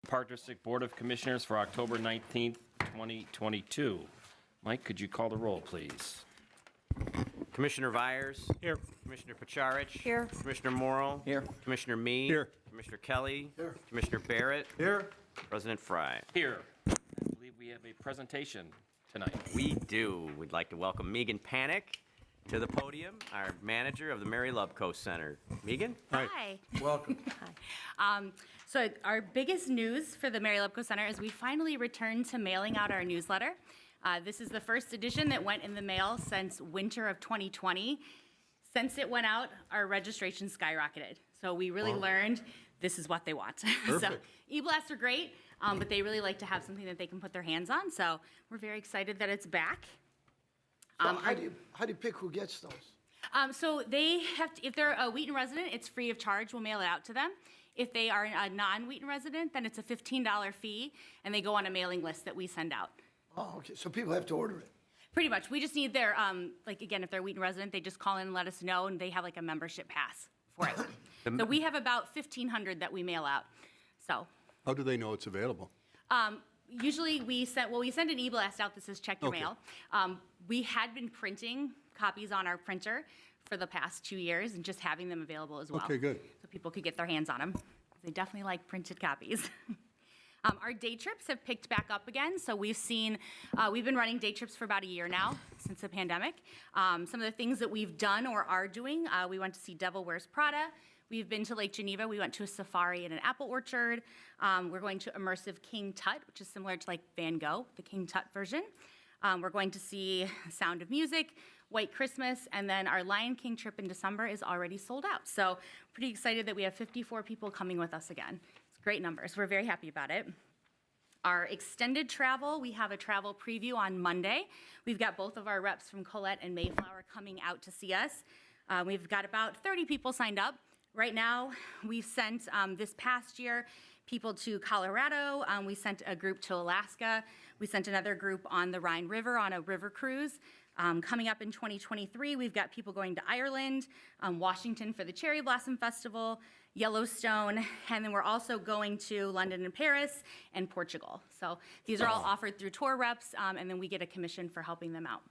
Park District Board of Commissioners for October 19th, 2022. Mike, could you call the roll, please? Commissioner Vyers. Here. Commissioner Pacharich. Here. Commissioner Morrow. Here. Commissioner Meade. Here. Commissioner Kelly. Here. Commissioner Barrett. Here. President Fry. Here. I believe we have a presentation tonight. We do. We'd like to welcome Megan Panic to the podium, our manager of the Mary Lubko Center. Megan? Hi. Welcome. Hi. So our biggest news for the Mary Lubko Center is we finally returned to mailing out our newsletter. This is the first edition that went in the mail since winter of 2020. Since it went out, our registration skyrocketed. So we really learned this is what they want. So e-blasts are great, but they really like to have something that they can put their hands on. So we're very excited that it's back. So how do you pick who gets those? So they have to, if they're a Wheaton resident, it's free of charge. We'll mail it out to them. If they are a non-Wheaton resident, then it's a $15 fee, and they go on a mailing list that we send out. Oh, okay, so people have to order it. Pretty much. We just need their, like, again, if they're a Wheaton resident, they just call in and let us know, and they have, like, a membership pass for it. So we have about 1,500 that we mail out. So How do they know it's available? usually we send an e-blast out that says check your Okay. mail. We had been printing copies on our printer for the past 2 years and just having them available as well. Okay, good. So people could get their hands on them. They definitely like printed copies. Our day trips have picked back up again. So we've been running day trips for about a year now since the pandemic. Some of the things that we've done or are doing, we went to see Devil Wears Prada. We've been to Lake Geneva. We went to a safari in an apple orchard. We're going to immersive King Tut, which is similar to like Van Gogh, the King Tut version. We're going to see Sound of Music, White Christmas, and then our Lion King trip in December is already sold out. So pretty excited that we have 54 people coming with us again. It's great numbers. We're very happy about it. Our extended travel, we have a travel preview on Monday. We've got both of our reps from Colette and Mayflower coming out to see us. We've got about 30 people signed up. Right now, we've sent, this past year, people to Colorado. We sent a group to Alaska. We sent another group on the Rhine River on a river cruise. Coming up in 2023, we've got people going to Ireland, Washington for the Cherry Blossom Festival, Yellowstone, and then we're also going to London and Paris and Portugal. So these are all offered through tour reps, and then we get a commission for helping them out.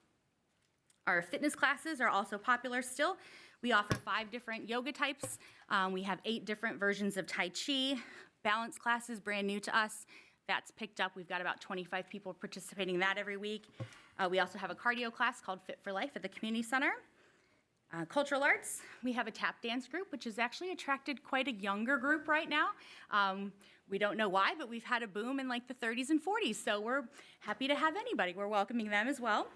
Our fitness classes are also popular still. We offer 5 different yoga types. We have 8 different versions of Tai Chi. Balance classes, brand new to us. That's picked up. We've got about 25 people participating in that every week. We also have a cardio class called Fit for Life at the community center. Cultural arts, we have a tap dance group, which has actually attracted quite a younger group right now. We don't know why, but we've had a boom in like the 30s and 40s, so we're happy to have anybody. We're welcoming them as well.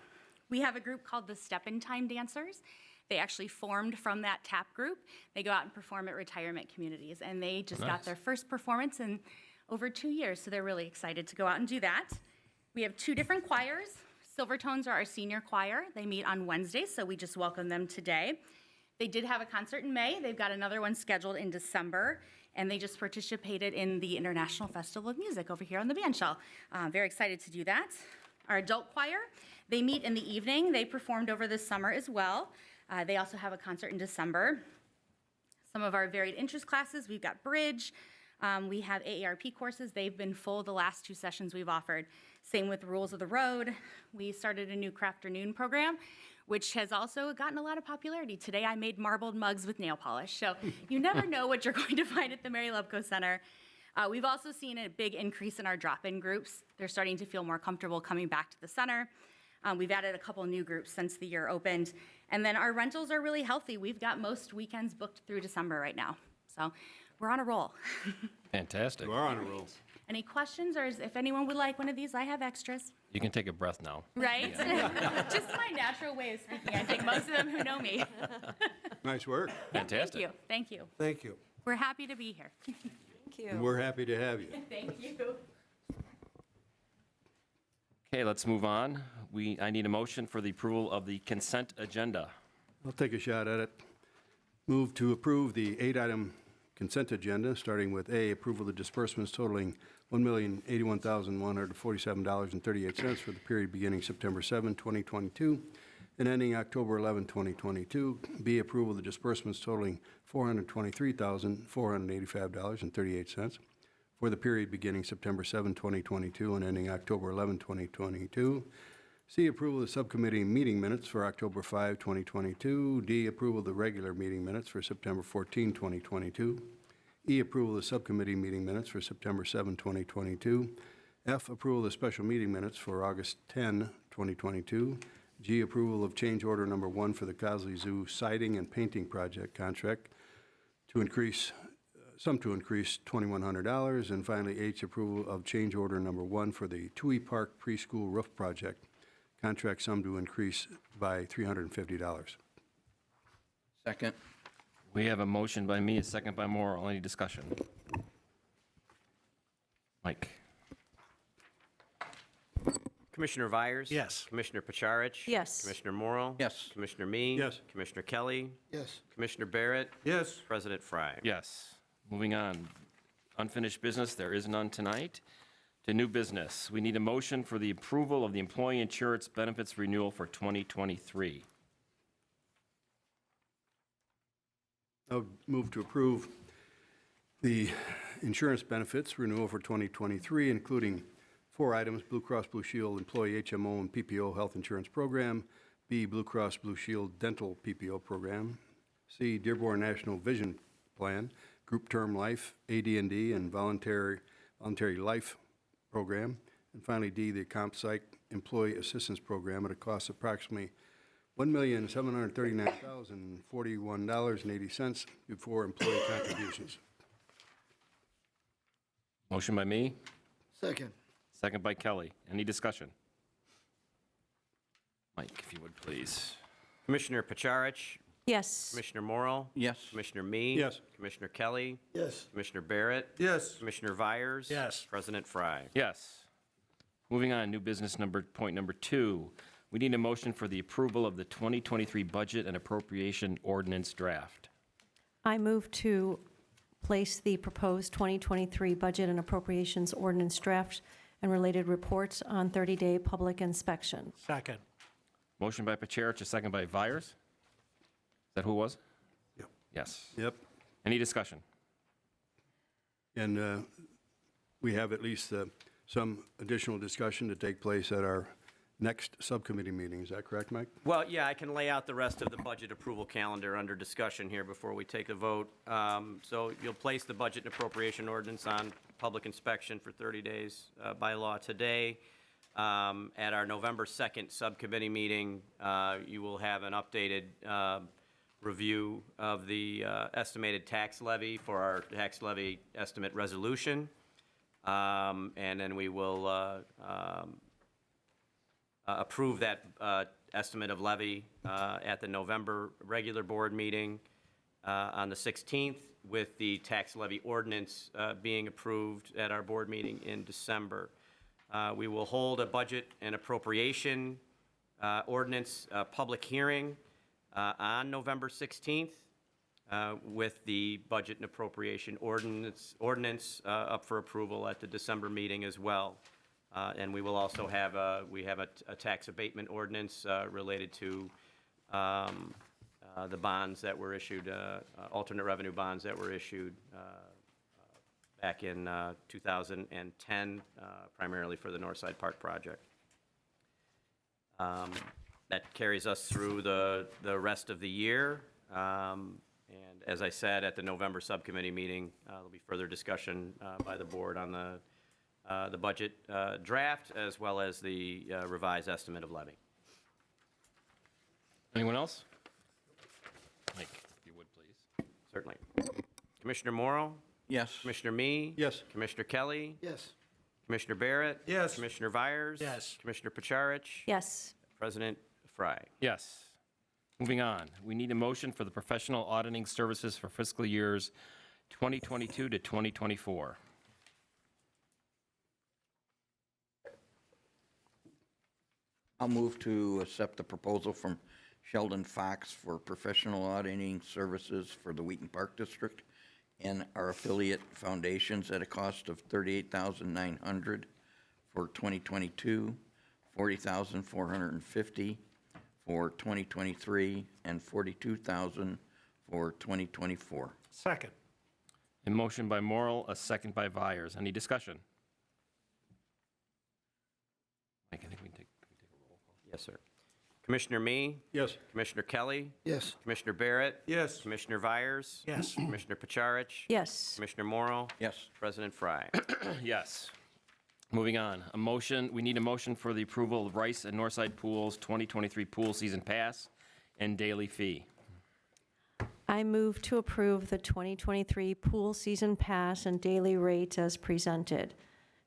We have a group called the Step-In Time Dancers. They actually formed from that tap group. They go out and perform at retirement communities, and they just got their first performance in over 2 years, so they're really excited to go out and do that. We have 2 different choirs. Silvertones are our senior choir. They meet on Wednesdays, so we just welcome them today. They did have a concert in May. They've got another one scheduled in December, and they just participated in the International Festival of Music over here on the bandshell. Very excited to do that. Our adult choir, they meet in the evening. They performed over the summer as well. They also have a concert in December. Some of our varied interest classes, we've got bridge. We have AARP courses. They've been full the last 2 sessions we've offered. Same with Rules of the Road. We started a new Crafternoon program, which has also gotten a lot of popularity. Today I made marbled mugs with nail polish. So you never know what you're going to find at the Mary Lubko Center. We've also seen a big increase in our drop-in groups. They're starting to feel more comfortable coming back to the center. We've added a couple new groups since the year opened. And then our rentals are really healthy. We've got most weekends booked through December right now. So we're on a roll. Fantastic. You are on a roll. Any questions, or if anyone would like one of these, I have extras. You can take a breath now. Right? Just my natural way of speaking. I think most of them who know me. Nice work. Fantastic. Thank you. Thank you. We're happy to be here. Thank you. And we're happy to have you. Thank you. Okay, let's move on. I need a motion for the approval of the consent agenda. I'll take a shot at it. Move to approve the 8-item consent agenda, starting with A, approval of the disbursements totaling $1,081,147.38 for the period beginning September 7, 2022, and ending October 11, 2022. B, approval of the disbursements totaling $423,485.38 for the period beginning September 7, 2022 and ending October 11, 2022. C, approval of the subcommittee meeting minutes for October 5, 2022. D, approval of the regular meeting minutes for September 14, 2022. E, approval of the subcommittee meeting minutes for September 7, 2022. F, approval of the special meeting minutes for August 10, 2022. G, approval of change order number 1 for the Cosley Zoo siding and painting project contract to increase $2,100. And finally, H, approval of change order number 1 for the Tui Park preschool roof project, contract sum to increase by $350. Second. We have a motion by me, a second by Morrow. Any discussion? Mike? Commissioner Vyers? Yes. Commissioner Pacharich? Yes. Commissioner Morrow? Yes. Commissioner Me? Yes. Commissioner Kelly? Yes. Commissioner Barrett? Yes. President Fry. Yes. Moving on. Unfinished business, there is none tonight. To new business, we need a motion for the approval of the employee insurance benefits renewal for 2023. I'll move to approve the insurance benefits renewal for 2023, including 4 items: Blue Cross Blue Shield Employee HMO and PPO Health Insurance Program, B, Blue Cross Blue Shield Dental PPO Program, C, Dearborn National Vision Plan, Group Term Life, AD&D, and Voluntary Life Program, and finally, D, the CompPsych Employee Assistance Program at a cost of approximately $1,739,041.80 before employee contributions. Motion by me, Second. second by Kelly. Any discussion? Mike, if you would, please. Commissioner Pacharich? Yes. Commissioner Morrow? Yes. Commissioner Me? Yes. Commissioner Kelly? Yes. Commissioner Barrett? Yes. Commissioner Vyers? Yes. President Fry. Yes. Moving on, new business point number 2. We need a motion for the approval of the 2023 budget and appropriation ordinance draft. I move to place the proposed 2023 budget and appropriations ordinance draft and related reports on 30-day public inspection. Second. Motion by Pacharich, a second by Vyers. Is that who it was? Yep. Yes. Yep. Any discussion? And we have at least some additional discussion to take place at our next subcommittee meeting. Is that correct, Mike? Well, yeah, I can lay out the rest of the budget approval calendar under discussion here before we take a vote. So you'll place the budget and appropriation ordinance on public inspection for 30 days by law today. At our November 2nd subcommittee meeting, you will have an updated review of the estimated tax levy for our tax levy estimate resolution. And then we will approve that estimate of levy at the November regular board meeting on the 16th, with the tax levy ordinance being approved at our board meeting in December. We will hold a budget and appropriation ordinance public hearing on November 16th with the budget and appropriation ordinance up for approval at the December meeting as well. And we will also have a tax abatement ordinance related to the bonds that were issued, alternate revenue bonds that were issued back in 2010, primarily for the Northside Park project. That carries us through the rest of the year. And as I said, at the November subcommittee meeting, there'll be further discussion by the board on the budget draft, as well as the revised estimate of levy. Anyone else? Mike, if you would, please. Certainly. Commissioner Morrow? Yes. Commissioner Me? Yes. Commissioner Kelly? Yes. Commissioner Barrett? Yes. Commissioner Vyers? Yes. Commissioner Pacharich? Yes. President Fry. Yes. Moving on, we need a motion for the professional auditing services for fiscal years 2022 to 2024. I'll move to accept the proposal from Sheldon Fox for professional auditing services for the Wheaton Park District and our affiliate foundations at a cost of $38,900 for 2022, $40,450 for 2023, and $42,000 for 2024. Second. A motion by Morrell, a second by Vires. Any discussion? Mike, I think we can take a roll call. Yes, sir. Commissioner Me, Yes. Commissioner Kelly, Yes. Commissioner Barrett, Yes. Commissioner Vires, Yes. Commissioner Pacharich, Yes. Commissioner Morrow, Yes. President Fry. Yes. Moving on, we need a motion for the approval of Rice and Northside Pools 2023 Pool Season Pass and daily fee. I move to approve the 2023 pool season pass and daily rates as presented.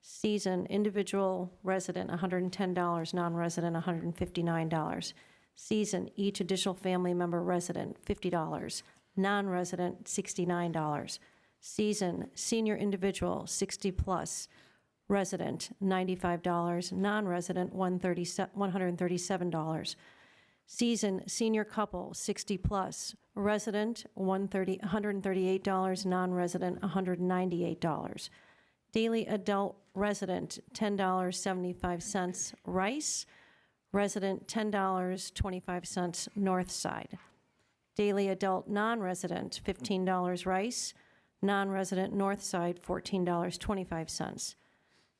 Season, individual resident, $110, non-resident, $159. Season, each additional family member resident, $50. Non-resident, $69. Season, senior individual, 60-plus, resident, $95. Non-resident, $137. Season, senior couple, 60-plus, resident, $138, non-resident, $198. Daily adult resident, $10.75 Rice, resident, $10.25 North Side. Daily adult non-resident, $15 Rice, non-resident North Side, $14.25.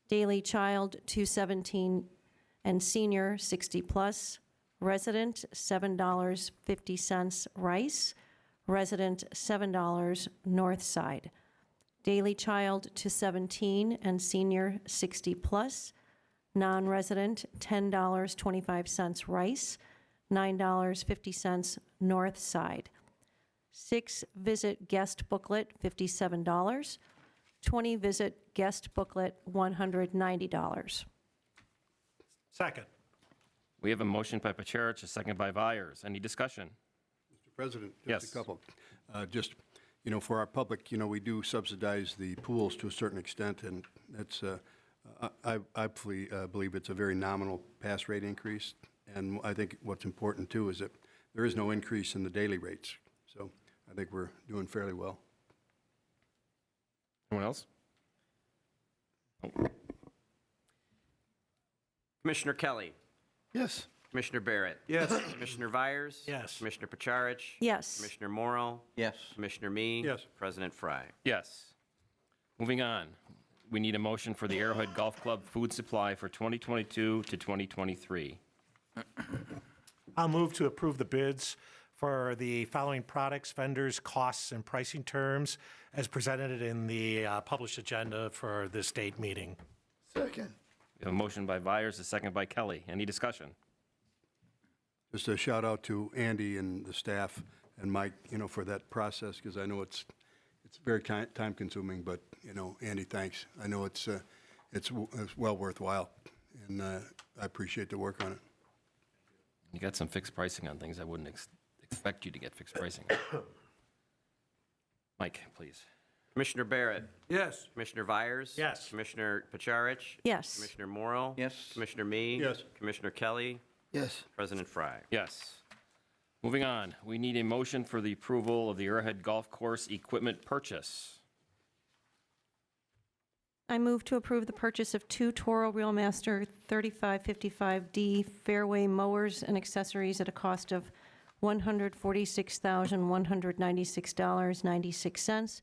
Daily child, $2.17, and senior, 60-plus, resident, $7.50 Rice, resident, $7 North Side. Daily child to 17 and senior 60-plus, non-resident, $10.25 Rice, $9.50 North Side. 6-visit guest booklet, $57. 20-visit guest booklet, $190. Second. We have a motion by Pacharich, a second by Vires. Any discussion? Mr. President, Yes. just a couple. Just, for our public, we do subsidize the pools to a certain extent, and that's, I believe it's a very nominal pass rate increase. And I think what's important, too, is that there is no increase in the daily rates. So I think we're doing fairly well. Anyone else? Commissioner Kelly, Yes. Commissioner Barrett. Yes. Commissioner Vires. Yes. Commissioner Pacharich. Yes. Commissioner Morrow. Yes. Commissioner Me. Yes. President Fry. Yes. Moving on, we need a motion for the Arrowhead Golf Club food supply for 2022 to 2023. I'll move to approve the bids for the following products, vendors, costs, and pricing terms as presented in the published agenda for this date meeting. Second. We have a motion by Vires, a second by Kelly. Any discussion? Just a shout out to Andy and the staff and Mike, for that process, because I know it's very time consuming, but, Andy, thanks. I know it's well worthwhile, and I appreciate the work on it. You got some fixed pricing on things I wouldn't expect you to get fixed pricing. Mike, please. Commissioner Barrett. Yes. Commissioner Vires. Yes. Commissioner Pacharich. Yes. Commissioner Morrow. Yes. Commissioner Me. Yes. Commissioner Kelly. Yes. President Fry. Yes. Moving on, we need a motion for the approval of the Arrowhead Golf Course equipment purchase. I move to approve the purchase of 2 Toro Reelmaster 3555D fairway mowers and accessories at a cost of $146,196.96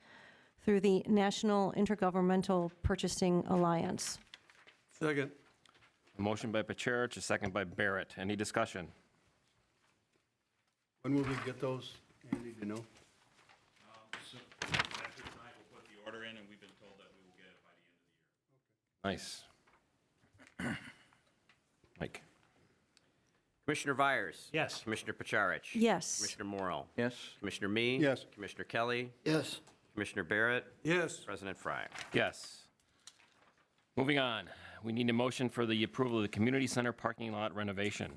through the National Intergovernmental Purchasing Alliance. Second. A motion by Pacharich, a second by Barrett. Any discussion? When will we get those, Andy, do you know? After tonight, we'll put the order in, and we've been told that we will get it by the end of the year. Nice. Mike? Commissioner Vires. Yes. Commissioner Pacharich. Yes. Commissioner Morrow. Yes. Commissioner Me. Yes. Commissioner Kelly. Yes. Commissioner Barrett. Yes. President Fry. Yes. Moving on, we need a motion for the approval of the community center parking lot renovation.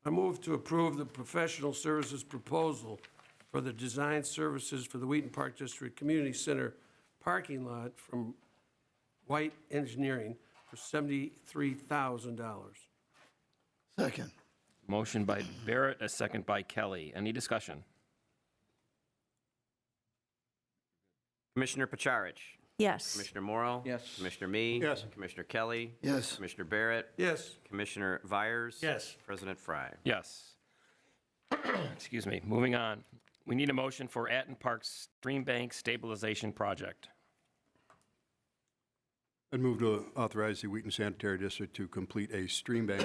I move to approve the professional services proposal for the design services for the Wheaton Park District Community Center parking lot from White Engineering for $73,000. Second. Motion by Barrett, a second by Kelly. Any discussion? Commissioner Pacharich. Yes. Commissioner Morrow. Yes. Commissioner Me. Yes. Commissioner Kelly. Yes. Commissioner Barrett. Yes. Commissioner Vires. Yes. President Fry. Yes. Excuse me. Moving on, We need a motion for Atten Park Stream Bank Stabilization Project. I'd move to authorize the Wheaton Sanitary District to complete a stream bank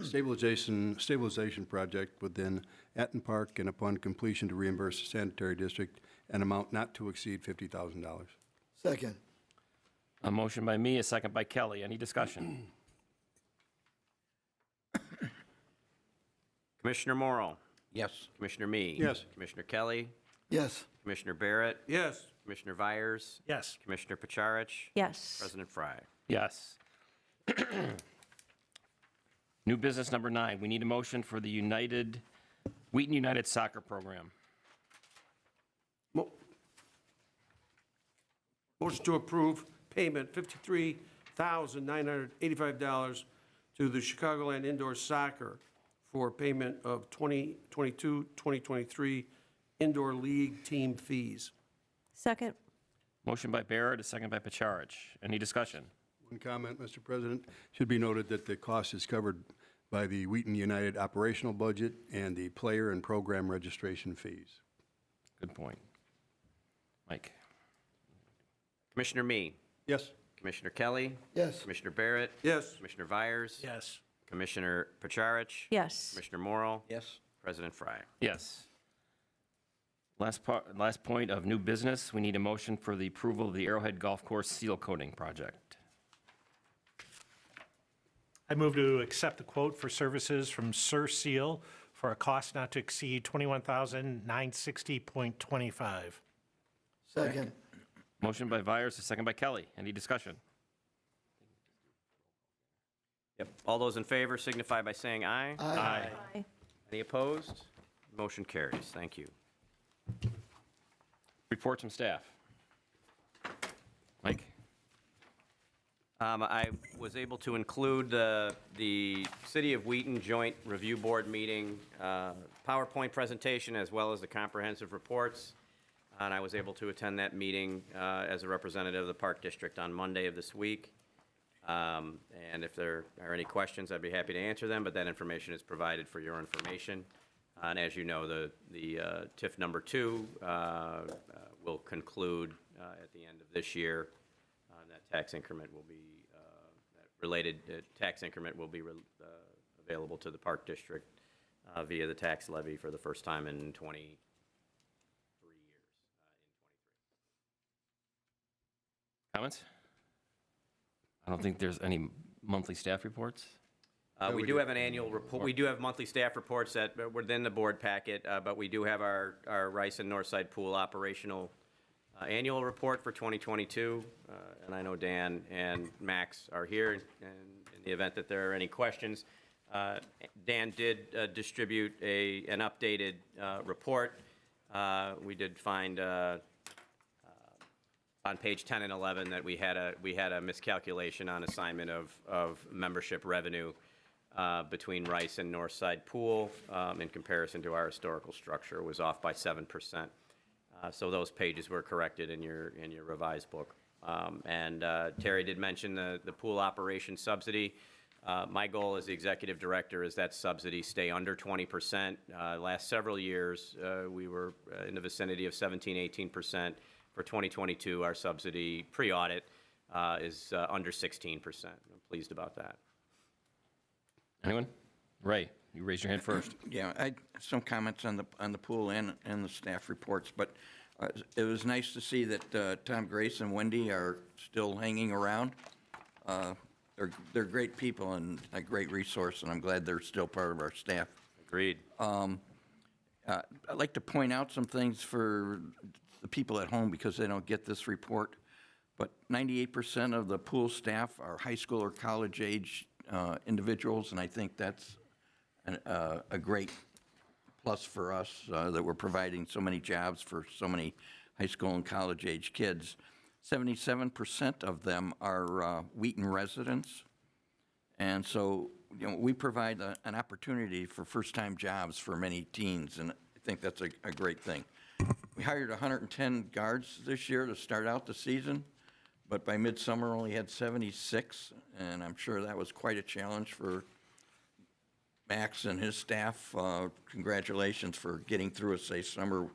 stabilization project within Atten Park, and upon completion to reimburse the sanitary district an amount not to exceed $50,000. Second. A motion by me, a second by Kelly. Any discussion? Commissioner Morrow, Yes. Commissioner Me. Yes. Commissioner Kelly, Yes. Commissioner Barrett, Yes. Commissioner Vyers, Yes. Commissioner Pacharich, Yes. President Fry. Yes. New business number 9, we need a motion for the Wheaton United Soccer Program. Motion to approve payment $53,985 to the Chicagoland Indoor Soccer for payment of 2022-2023 Indoor League team fees. Second. Motion by Barrett, a second by Pacharich. Any discussion? One comment, Mr. President. Should be noted that the cost is covered by the Wheaton United operational budget and the player and program registration fees. Good point. Mike? Commissioner Me, Yes. Commissioner Kelly, Yes. Commissioner Barrett, Yes. Commissioner Vyers, Yes. Commissioner Pacharich, Yes. Commissioner Morrow, Yes. President Fry. Yes. Last point of new business, we need a motion for the approval of the Arrowhead Golf Course seal coating project. I move to accept the quote for services from Sir Seal for a cost not to exceed $21,960.25. Second. Motion by Vyers, a second by Kelly. Any discussion? Yep. All those in favor signify by saying aye. Aye. Aye. Any opposed? Motion carries. Thank you. Reports from staff. Mike? I was able to include the City of Wheaton Joint Review Board meeting PowerPoint presentation as well as the comprehensive reports. And I was able to attend that meeting as a representative of the Park District on Monday of this week. And if there are any questions, I'd be happy to answer them, but that information is provided for your information. And as you know, the TIF number 2 will conclude at the end of this year. That tax increment will be, that related tax increment will be available to the Park District via the tax levy for the first time in 23 years. Comments? I don't think there's any monthly staff reports. We do have an annual report. We do have monthly staff reports that were within the board packet, but we do have our Rice and Northside Pool operational annual report for 2022. And I know Dan and Max are here, and in the event that there are any questions, Dan did distribute an updated report. We did find on page 10 and 11 that we had a miscalculation on assignment of membership revenue between Rice and Northside Pool in comparison to our historical structure was off by 7%. So those pages were corrected in your revised book. And Terry did mention the pool operation subsidy. My goal as the executive director is that subsidy stay under 20%. Last several years, we were in the vicinity of 17, 18%. For 2022, our subsidy pre-audit is under 16%. I'm pleased about that. Anyone? Ray, you raised your hand first. Yeah, some comments on the pool and the staff reports, but it was nice to see that Tom, Grace, and Wendy are still hanging around. They're great people and a great resource, and I'm glad they're still part of our staff. Agreed. I'd like to point out some things for the people at home because they don't get this report, but 98% of the pool staff are high school or college age individuals, and I think that's a great plus for us that we're providing so many jobs for so many high school and college age kids. 77% of them are Wheaton residents, and so we provide an opportunity for first-time jobs for many teens, and I think that's a great thing. We hired 110 guards this year to start out the season, but by midsummer only had 76, and I'm sure that was quite a challenge for Max and his staff. Congratulations for getting through a safe summer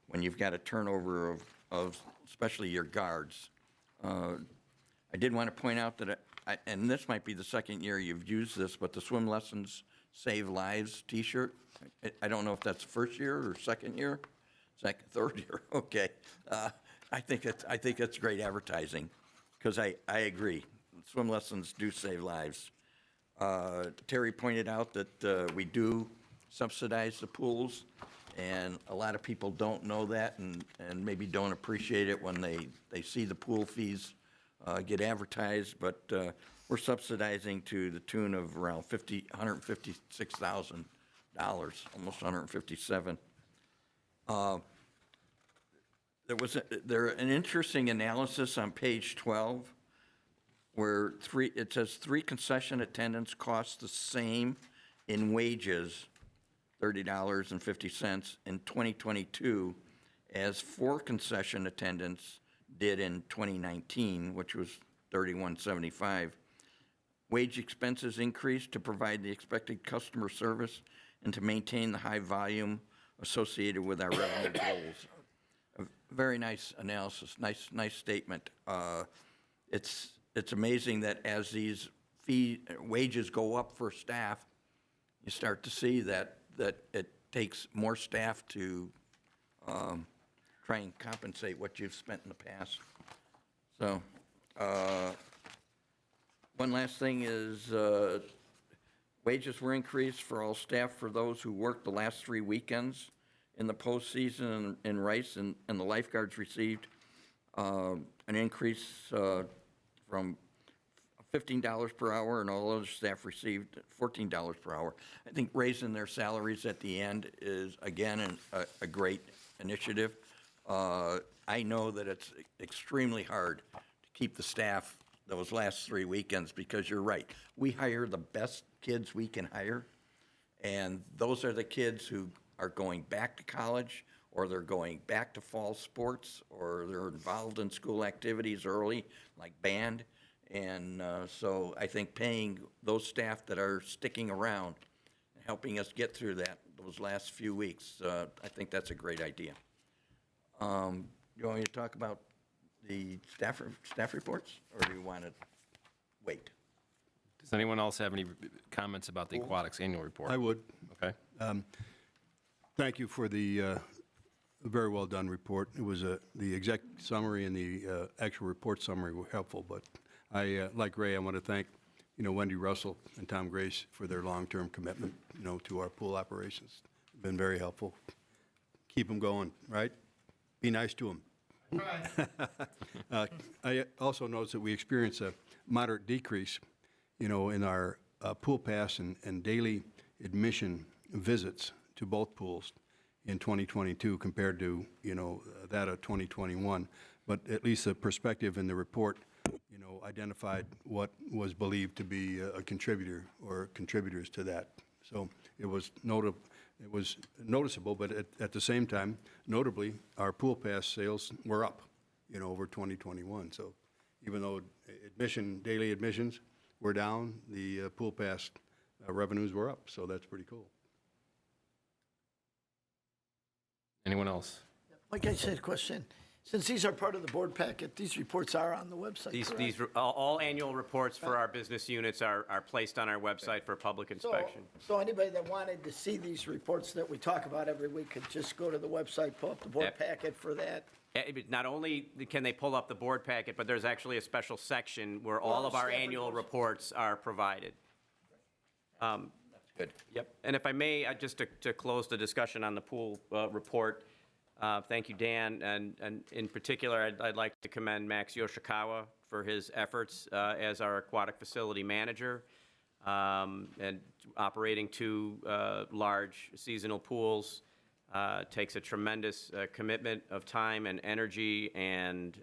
when you've got a turnover of especially your guards. I did want to point out that, and this might be the second year you've used this, but the Swim Lessons Save Lives T-shirt, I don't know if that's first year or second year, third year, okay. I think it's great advertising, because I agree. Swim lessons do save lives. Terry pointed out that we do subsidize the pools, and a lot of people don't know that and maybe don't appreciate it when they see the pool fees get advertised, but we're subsidizing to the tune of around $156,000, almost 157. There was an interesting analysis on page 12 where it says 3 concession attendants cost the same in wages, $30.50 in 2022, as 4 concession attendants did in 2019, which was $31.75. Wage expenses increased to provide the expected customer service and to maintain the high volume associated with our revenue goals. A very nice analysis, nice statement. It's amazing that as these wages go up for staff, you start to see that it takes more staff to try and compensate what you've spent in the past. So, one last thing is wages were increased for all staff for those who worked the last 3 weekends in the postseason in Rice, and the lifeguards received an increase from $15 per hour, and all other staff received $14 per hour. I think raising their salaries at the end is, again, a great initiative. I know that it's extremely hard to keep the staff those last 3 weekends, because you're right. We hire the best kids we can hire, and those are the kids who are going back to college, or they're going back to fall sports, or they're involved in school activities early, like band. And so I think paying those staff that are sticking around, helping us get through those last few weeks, I think that's a great idea. You want me to talk about the staff reports, or do you want to wait? Does anyone else have any comments about the aquatics annual report? I would. Okay. Thank you for the very well done report. It was the exec summary and the actual report summary were helpful, but I, like Ray, I want to thank, Wendy Russell and Tom Grace for their long-term commitment, to our pool operations. Been very helpful. Keep them going, right? Be nice to them. I also noticed that we experienced a moderate decrease, in our pool pass and daily admission visits to both pools in 2022 compared to, that of 2021. But at least the perspective in the report, identified what was believed to be a contributor or contributors to that. So it was noticeable, but at the same time, notably, our pool pass sales were up, over 2021. So even though daily admissions were down, the pool pass revenues were up. So that's pretty cool. Anyone else? Like I said, question, since these are part of the board packet, these reports are on the website, correct? All annual reports for our business units are placed on our website for public inspection. So anybody that wanted to see these reports that we talk about every week could just go to the website, pull up the board packet for that? Not only can they pull up the board packet, but there's actually a special section where all of our annual reports are provided. That's good. Yep. And if I may, just to close the discussion on the pool report, thank you, Dan. And in particular, I'd like to commend Max Yoshikawa for his efforts as our aquatic facility manager and operating 2 large seasonal pools. Takes a tremendous commitment of time and energy, and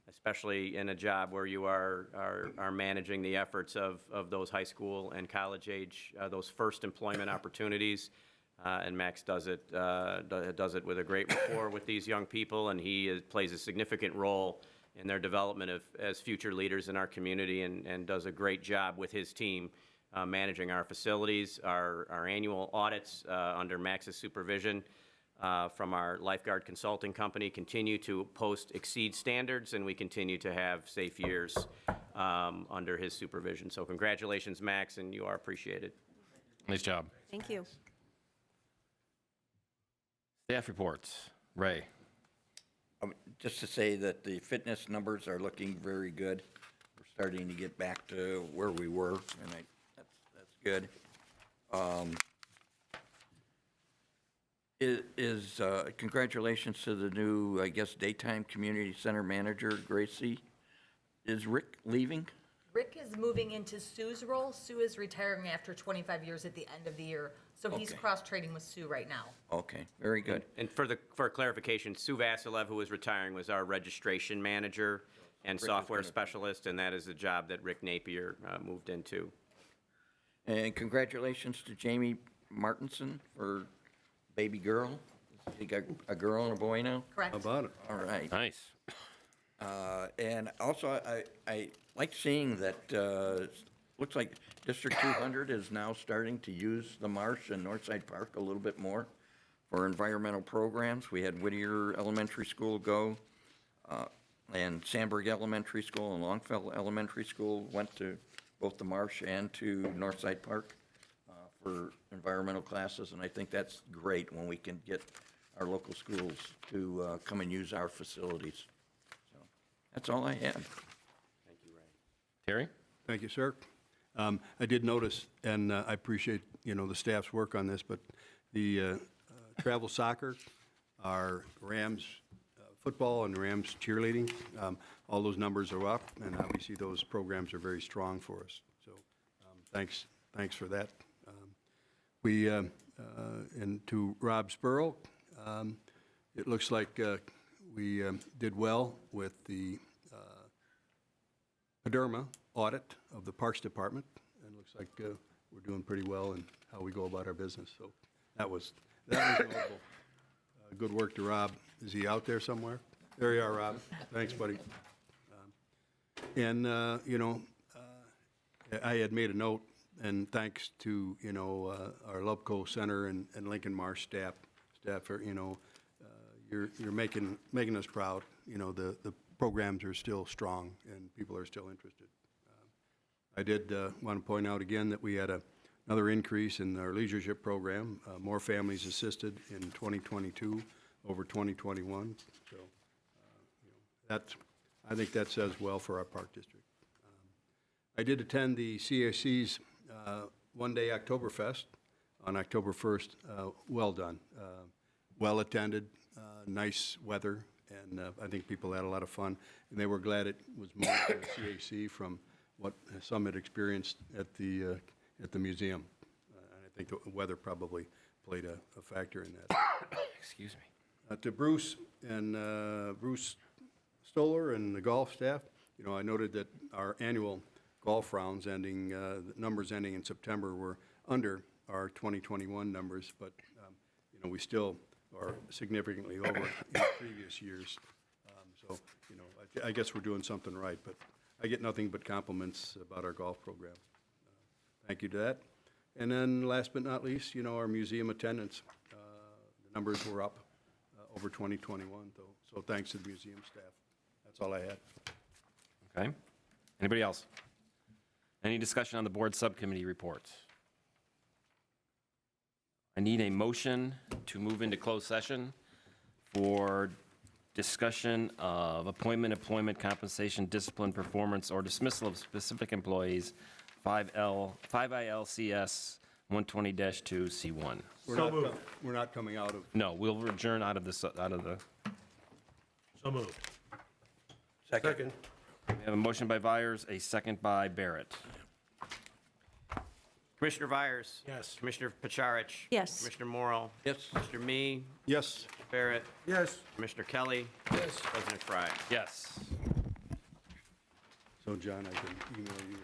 especially in a job where you are managing the efforts of those high school and college age, those first employment opportunities. And Max does it with a great rapport with these young people, and he plays a significant role in their development as future leaders in our community, and does a great job with his team managing our facilities, our annual audits under Max's supervision. from our lifeguard consulting company continue to post exceed standards, and we continue to have safe years under his supervision. So congratulations, Max, and you are appreciated. Nice job. Thank you. Staff reports. Ray. Just to say that the fitness numbers are looking very good. We're starting to get back to where we were, and that's good. Congratulations to the new, I guess, daytime community center manager, Gracie. Is Rick leaving? Rick is moving into Sue's role. Sue is retiring after 25 years at the end of the year, so he's Okay. cross-training with Sue right now. Okay, very good. And for clarification, Sue Vasilev, who was retiring, was our registration manager and software specialist, and that is the job that Rick Napier moved into. And congratulations to Jamie Martinson for baby girl. You got a girl and a boy now? Correct. How about it? All right. Nice. And also, I like seeing that, looks like District 200 is now starting to use the marsh and Northside Park a little bit more for environmental programs. We had Whittier Elementary School go, and Sandburg Elementary School and Longfellow Elementary School went to both the marsh and to Northside Park for environmental classes, and I think that's great when we can get our local schools to come and use our facilities. So that's all I have. Terry? Thank you, sir. I did notice, and I appreciate, the staff's work on this, but the travel soccer, our Rams football and Rams cheerleading, all those numbers are up, and obviously those programs are very strong for us. So thanks for that. And to Rob Spurl, it looks like we did well with the PADERMA audit of the Parks Department, and it looks like we're doing pretty well in how we go about our business. So that was notable. Good work to Rob. Is he out there somewhere? There you are, Rob. Thanks, buddy. I had made a note, and thanks to, our Lubco Center and Lincoln Marsh staff for, you're making us proud. The programs are still strong, and people are still interested. I did want to point out again that we had another increase in our leadership program, more families assisted in 2022 over 2021. So I think that says well for our park district. I did attend the CAC's one-day Oktoberfest on October 1st. Well done. Well attended, nice weather, and I think people had a lot of fun. And they were glad it was moved to the CAC from what some had experienced at the museum. And I think the weather probably played a factor in that. Excuse me. To Bruce and Bruce Stoller and the golf staff, I noted that our annual golf rounds ending, the numbers ending in September were under our 2021 numbers, but, we still are significantly over in previous years. So, I guess we're doing something right, but I get nothing but compliments about our golf program. Thank you to that. And then last but not least, our museum attendance, the numbers were up over 2021, so thanks to the museum staff. That's all I had. Okay. Anybody else? Any discussion on the board subcommittee reports? I need a motion to move into closed session for discussion of appointment, employment, compensation, discipline, performance, or dismissal of specific employees, 5 ILCS 120-2C1. We're not coming out of. No, we'll adjourn out of the. So moved. Second. We have a motion by Vyers, a second by Barrett. Commissioner Vyers? Yes. Commissioner Pacharich? Yes. Commissioner Morrow? Yes. Mr. Me? Yes. Barrett? Yes. Commissioner Kelly? Yes. President Fry? Yes. So, John, I can email you.